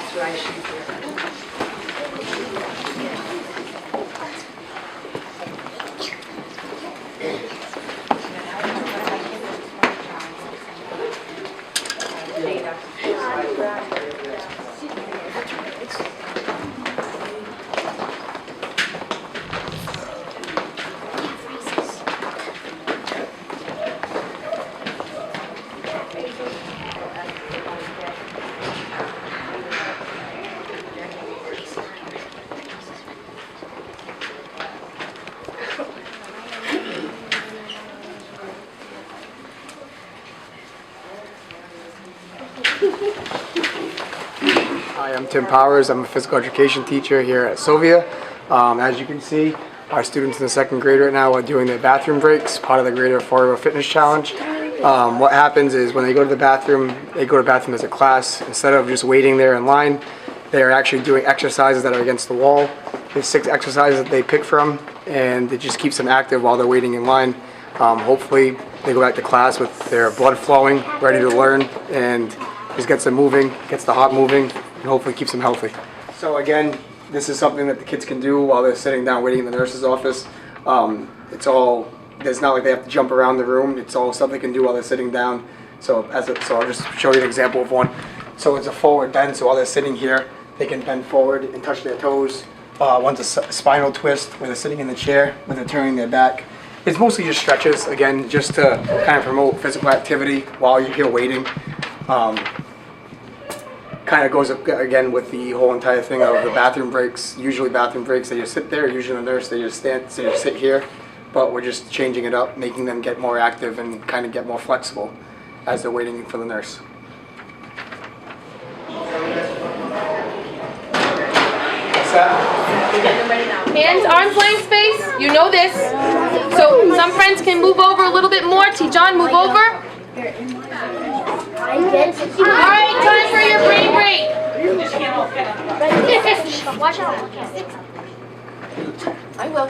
observations here. Hi, I'm Tim Powers. I'm a physical education teacher here at Silvia. As you can see, our students in the second grade right now are doing their bathroom breaks, part of the Greater Affordable Fitness Challenge. What happens is when they go to the bathroom, they go to the bathroom as a class. Instead of just waiting there in line, they're actually doing exercises that are against the wall. There's 6 exercises that they pick from, and it just keeps them active while they're waiting in line. Hopefully, they go back to class with their blood flowing, ready to learn, and just gets them moving, gets the heart moving, and hopefully keeps them healthy. So again, this is something that the kids can do while they're sitting down waiting in the nurse's office. It's not like they have to jump around the room. It's all stuff they can do while they're sitting down. So I'll just show you an example of one. So it's a forward bend, so while they're sitting here, they can bend forward and touch their toes. One's a spinal twist where they're sitting in the chair, where they're turning their back. It's mostly just stretches, again, just to kind of promote physical activity while you're here waiting. Kind of goes again with the whole entire thing of the bathroom breaks. Usually bathroom breaks, they just sit there. Usually the nurse, they just sit here. But we're just changing it up, making them get more active and kind of get more flexible as they're waiting for the nurse. What's that? Hands, arms, length space. You know this. So some friends can move over a little bit more. T-John, move over. Alright, time for your brain break. Watch out. I will.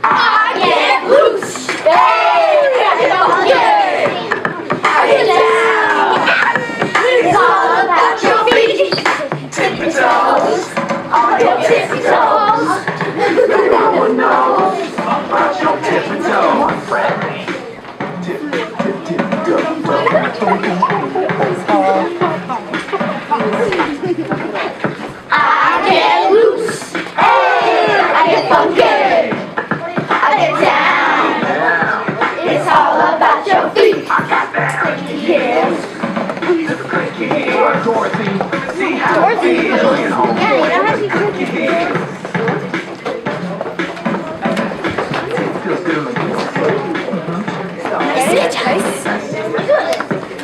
I get loose. Hey, I get down. It's all about your feet. Tippy toes. On your tippy toes. No one knows about your tippy toes. I get loose. Hey, I get funky. I get down. It's all about your feet. I got that. Dorothy, see how it feels.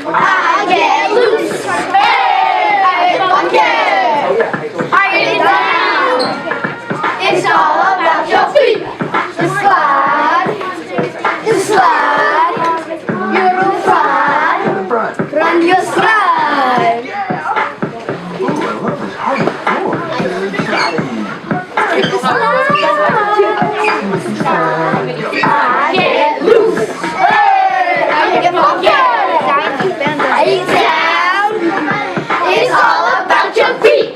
I get loose. Hey, I get funky. I get down. It's all about your feet. Just slide. Just slide. You're on front. Run your slide. Ooh, I love this hard floor. I get loose. Hey, I get funky. I get down. It's all about your feet.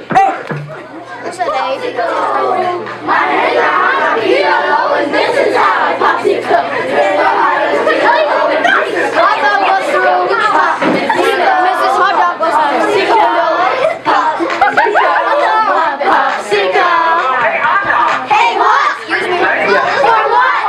My hands are high, my feet are low, and this is how I popsicle. Hot dog goes through the top. Mrs. Hot dog goes through the popsicle. Hey, what? Excuse me. For what?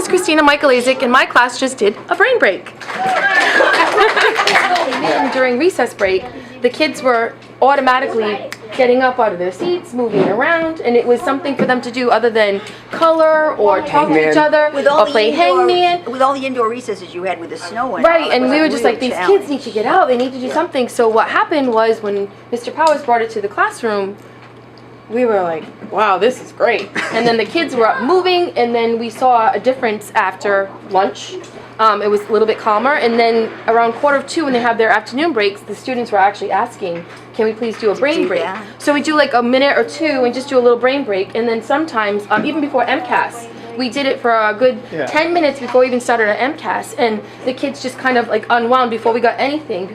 is Christina Michaelazik, and my class just did a brain break. And during recess break, the kids were automatically getting up out of their seats, moving around, and it was something for them to do other than color or talk to each other or play hangman. With all the indoor recesses you had with the snow and Right, all, and it was we a were just real like, these challenge. kids need to get out, they need to do something. So what happened was when Mr. Powers brought it to the classroom, we were like, wow, this is great. And then the kids were up moving, and then we saw a difference after lunch. It was a little bit calmer, and then around 1:45 when they have their afternoon breaks, the students were actually asking, can we please do a brain break? So we do like a minute or two and just do a little brain break, and then sometimes, even before MCAS, we did it for a good 10 minutes before we even started our MCAS, and the kids just kind of like unwound before anything,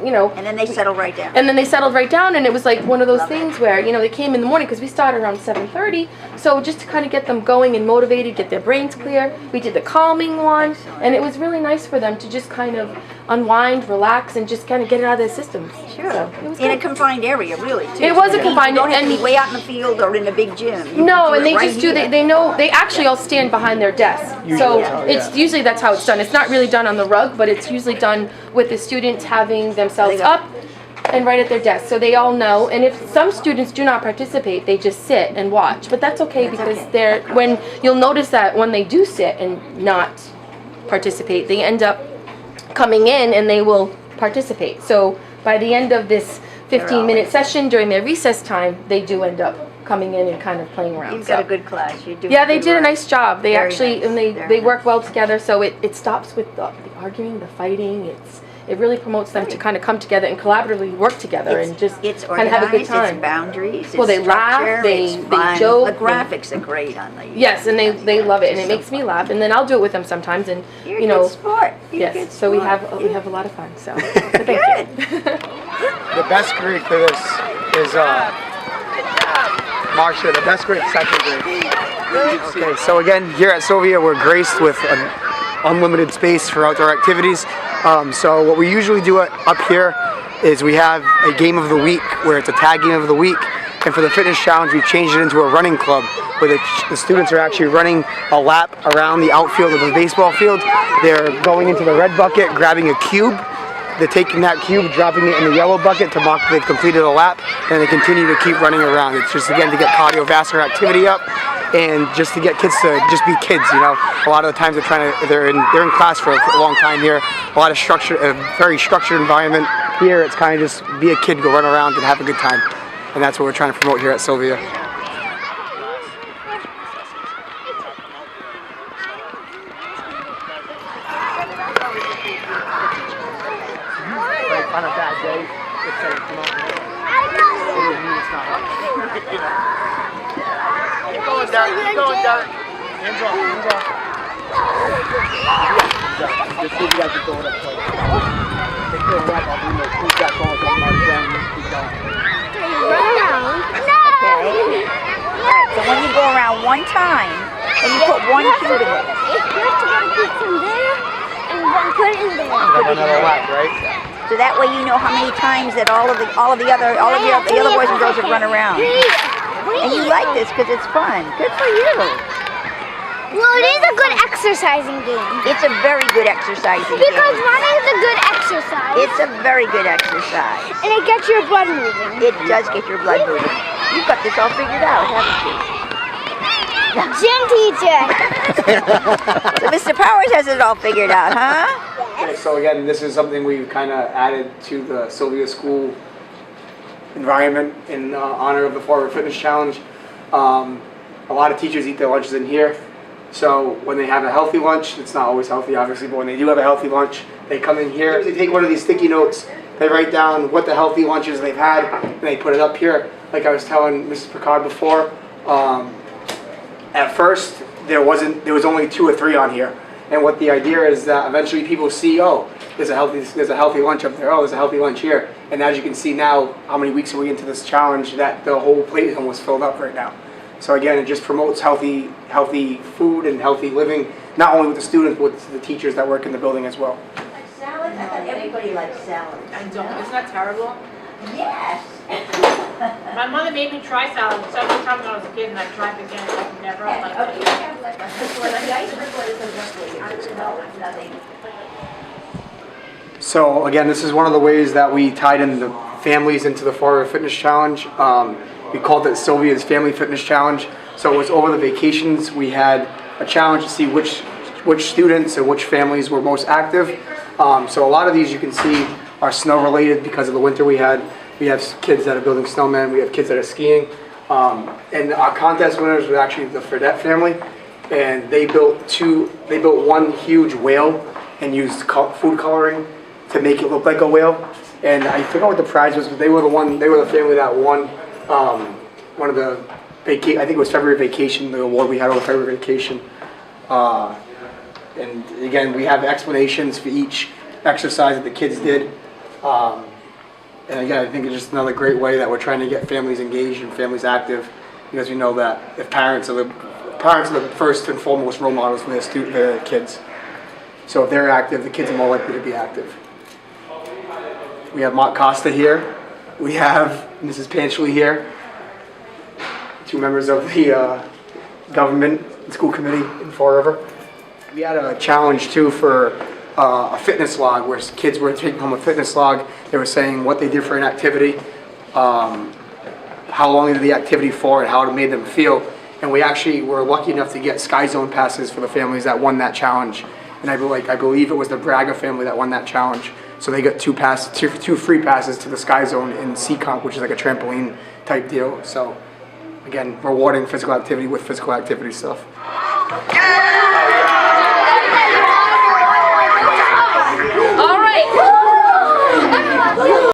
you know. And then they settled right down. And then they settled right down, and it was like one of those things where, you know, they came in the morning because we started around 7:30. So just to kind of get them going and motivated, get their brains clear, we did the calming one, and it was really nice for them to just kind of unwind, relax, and just kind of get it out of their systems. Sure. So it was In a good. confined area, really, too. It was a confined You don't have to and- be way out in the field or in a big gym. You No, can and do they it just right do. here. They know. They actually all stand behind their desks. So it's usually that's how it's done. It's not really done on the rug, but it's usually done with the students having themselves up and right at their desk, so they all know. And if some students do not participate, they just sit and watch. But that's okay because they're when you'll notice that when they do sit and not participate, they end up coming in and they will participate. So by the end of this 15-minute session during their recess time, they do end up coming in and kind of playing around. You've got a good class. You're doing Yeah, they good did a work. nice job. They Very actually, nice. and Very they nice. work well together. So it stops with the arguing, the fighting. It really promotes them to kind of come together and collaboratively work together and just It's kind of have a good organized, time. it's boundaries, Well, it's they laugh, structure, they- it's they fun. joke, The they- graphics are great on the... Yes, and they love it, and it It's so makes me fun. laugh. And then I'll do it with them sometimes, and You're you a know, good sport. You're a good yes. So we sport. have a lot of fun. So thank you. The best grade for this is Marcia, the best grade, second grade. Okay, so again, here at Silvia, we're graced with an unlimited space for outdoor activities. So what we usually do up here is we have a game of the week where it's a tag game of the week. And for the fitness challenge, we've changed it into a running club where the students are actually running a lap around the outfield of the baseball field. They're going into the red bucket, grabbing a cube. They're taking that cube, dropping it in the yellow bucket to mark they've completed a lap, and they continue to keep running around. It's just, again, to get cardiovascular activity up and just to get kids to just be kids, you know. A lot of the times they're in class for a long time here. A lot of structure, a very structured environment. Here it's kind of just be a kid, go run around and have a good time. And that's what we're trying to promote here at Silvia. Like on a bad day, it's like, come on. Keep going, Derek. Keep going, Derek. Hands off. Hands off. Just leave you guys to go with that play. They feel right off. Who's got balls on my down? Keep going. Alright, so when you go around one time, and you put one cube in it. Another lap, right? So that way you know how many times that all of the other boys and girls have run around. And you like this because it's fun. Good for you. Well, it is a good exercising game. It's a very good exercising Because game. running is a good exercise. It's a very good exercise. And it gets your blood moving. It does get your blood moving. You've got this all figured out, haven't you? Gym teacher. So Mr. Powers has it all figured out, huh? Okay, so again, this is something we've kind of added to the Silvia School environment in honor of the Forward Fitness Challenge. A lot of teachers eat their lunches in here. So when they have a healthy lunch, it's not always healthy obviously, but when they do have a healthy lunch, they come in here, they take one of these sticky notes, they write down what the healthy lunches they've had, and they put it up here. Like I was telling Mrs. Picard before, at first there was only 2 or 3 on here. And what the idea is that eventually people see, oh, there's a healthy lunch up there, oh, there's a healthy lunch here. And as you can see now, how many weeks are we into this challenge, that the whole plate is almost filled up right now. So again, it just promotes healthy food and healthy living, not only with the students, but with the teachers that work in the building as well. Salad? I thought everybody likes salad. I don't. Isn't that terrible? Yes. My mother made me try salad several times when I was a kid, and I tried again. I never liked it. Okay, have like a So again, this is one of the ways that we tied in the families into the Fall River Fitness Challenge. We called it Silvia's Family Fitness Challenge. So it was over the vacations. We had a challenge to see which students and which families were most active. So a lot of these you can see are snow related because of the winter we had. We have kids that are building snowmen. We have kids that are skiing. And our contest winners were actually the Fredette family, and they built one huge whale and used food coloring to make it look like a whale. And I forgot what the prize was, but they were the family that won one of the I think it was February Vacation, the award we had on February Vacation. And again, we have explanations for each exercise that the kids did. And again, I think it's just another great way that we're trying to get families engaged and families active, because we know that if parents are the first and foremost role models for their kids. So if they're active, the kids are more likely to be active. We have Mark Costa here. We have Mrs. Panchley here. Two members of the government and school committee in Fall River. We had a challenge too for a fitness log, where kids were taking home a fitness log. They were saying what they did for an activity, how long they did the activity for, and how it made them feel. And we actually were lucky enough to get Sky Zone passes for the families that won that challenge. And I believe it was the Braga family that won that challenge. So they got two free passes to the Sky Zone in C-Comp, which is like a trampoline type deal. So again, rewarding physical activity with physical activity stuff. All right.